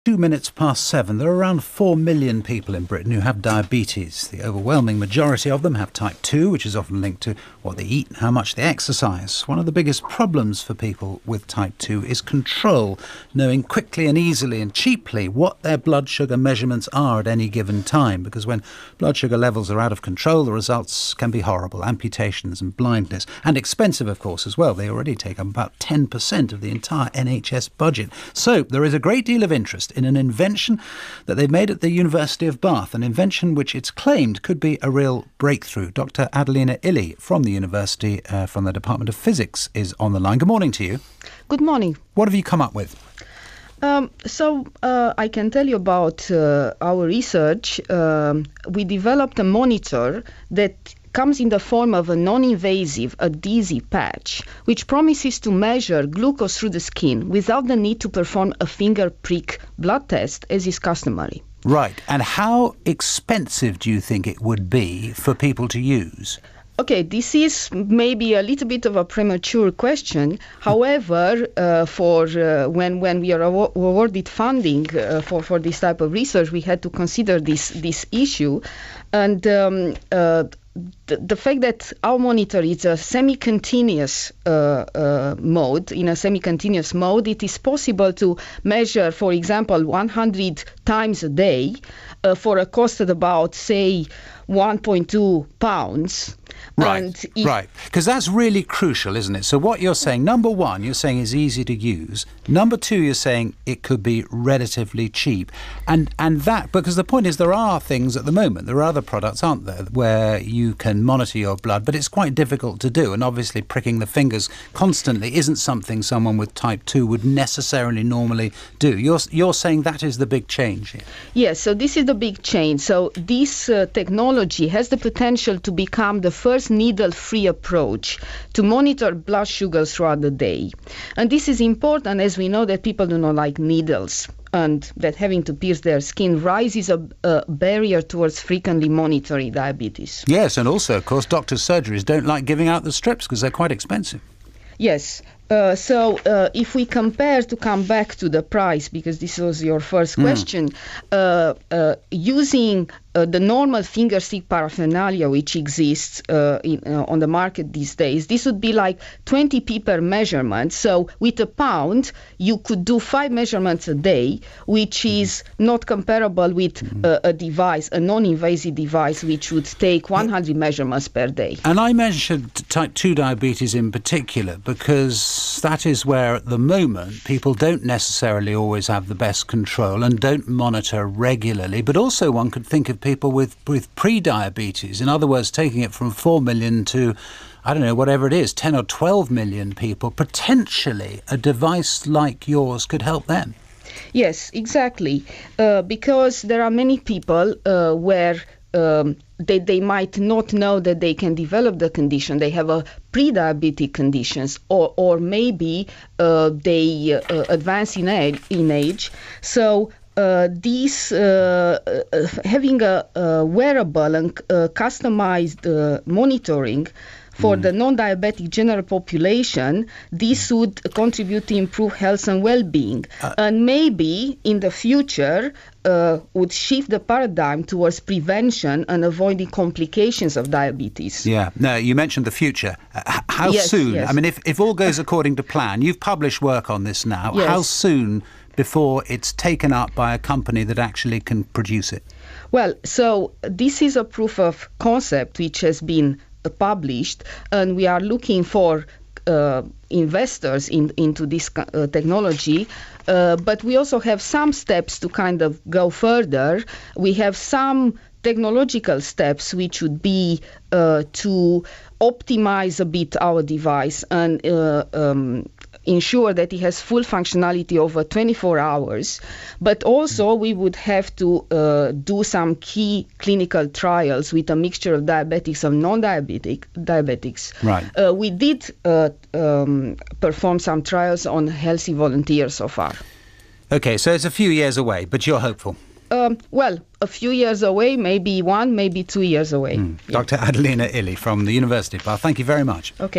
7:02. There are around 4 million people in Britain who have diabetes. The overwhelming majority of them have type 2, which is often linked to what they eat and how much they exercise. One of the biggest problems for people with type 2 is control, knowing quickly and easily and cheaply what their blood sugar measurements are at any given time, because when blood sugar levels are out of control, the results can be horrible: amputations and blindness, and expensive, of course, as well. They already take up about 10% of the entire NHS budget. So there is a great deal of interest in an invention that they've made at the University of Bath, an invention which it's claimed could be a real breakthrough. Dr. Adelina Ilie from the university, from the Department of Physics, is on the line. Good morning to you. Good morning. What have you come up with? I can tell you about our research. We developed a monitor that comes in the form of a non-invasive adhesive patch, which promises to measure glucose through the skin without the need to perform a finger prick blood test, as is customary. Right. And how expensive do you think it would be for people to use? Okay, this is maybe a little bit of a premature question. However, when we are awarded funding for this type of research, we had to consider this issue. And the fact that our monitor is a semi-continuous mode, in a semi-continuous mode, it is possible to measure, for example, 100 times a day for a cost of about, say, 1.2 pounds. Right, right. Because that's really crucial, isn't it? So what you're saying, number one, you're saying is easy to use. Number two, you're saying it could be relatively cheap. And that, because the point is there are things at the moment, there are other products, aren't there, where you can monitor your blood, but it's quite difficult to do. And obviously pricking the fingers constantly isn't something someone with type 2 would necessarily normally do. You're saying that is the big change here. Yes, so this is the big change. So this technology has the potential to become the first needle-free approach to monitor blood sugars throughout the day. And this is important, as we know that people do not like needles, and that having to pierce their skin raises a barrier towards frequently monitoring diabetes. Yes, and also, of course, doctors' surgeries don't like giving out the strips because they're quite expensive. Yes. So if we compare, to come back to the price, because this was your first question, using the normal finger stick paraphernalia which exists on the market these days, this would be like 20p per measurement. So with a pound, you could do 5 measurements a day, which is not comparable with a device, a non-invasive device, which would take 100 measurements per day. And I mentioned type 2 diabetes in particular because that is where, at the moment, people don't necessarily always have the best control and don't monitor regularly. But also one could think of people with pre-diabetes. In other words, taking it from 4 million to, I don't know, whatever it is, 10 or 12 million people. Potentially, a device like yours could help them. Yes, exactly. Because there are many people where they might not know that they can develop the condition. They have a pre-diabetic conditions, or maybe they advance in age. So having a wearable and customized monitoring for the non-diabetic general population, this would contribute to improve health and well-being. And maybe in the future would shift the paradigm towards prevention and avoiding complications of diabetes. Yeah. No, you mentioned the future. How soon? Yes. I mean, if all goes according to plan, you've published work on this now. Yes. How soon before it's taken up by a company that actually can produce it? Well, so this is a proof of concept which has been published, and we are looking for investors into this technology, but we also have some steps to kind of go further. We have some technological steps which would be to optimize a bit our device and ensure that it has full functionality over 24 hours. But also we would have to do some key clinical trials with a mixture of diabetics and non-diabetics. Right. We did perform some trials on healthy volunteers so far. OK, so it's a few years away, but you're hopeful. Well, a few years away, maybe 1, maybe 2 years away. Dr. Adelina Ilie from the University of Bath, thank you very much. Okay.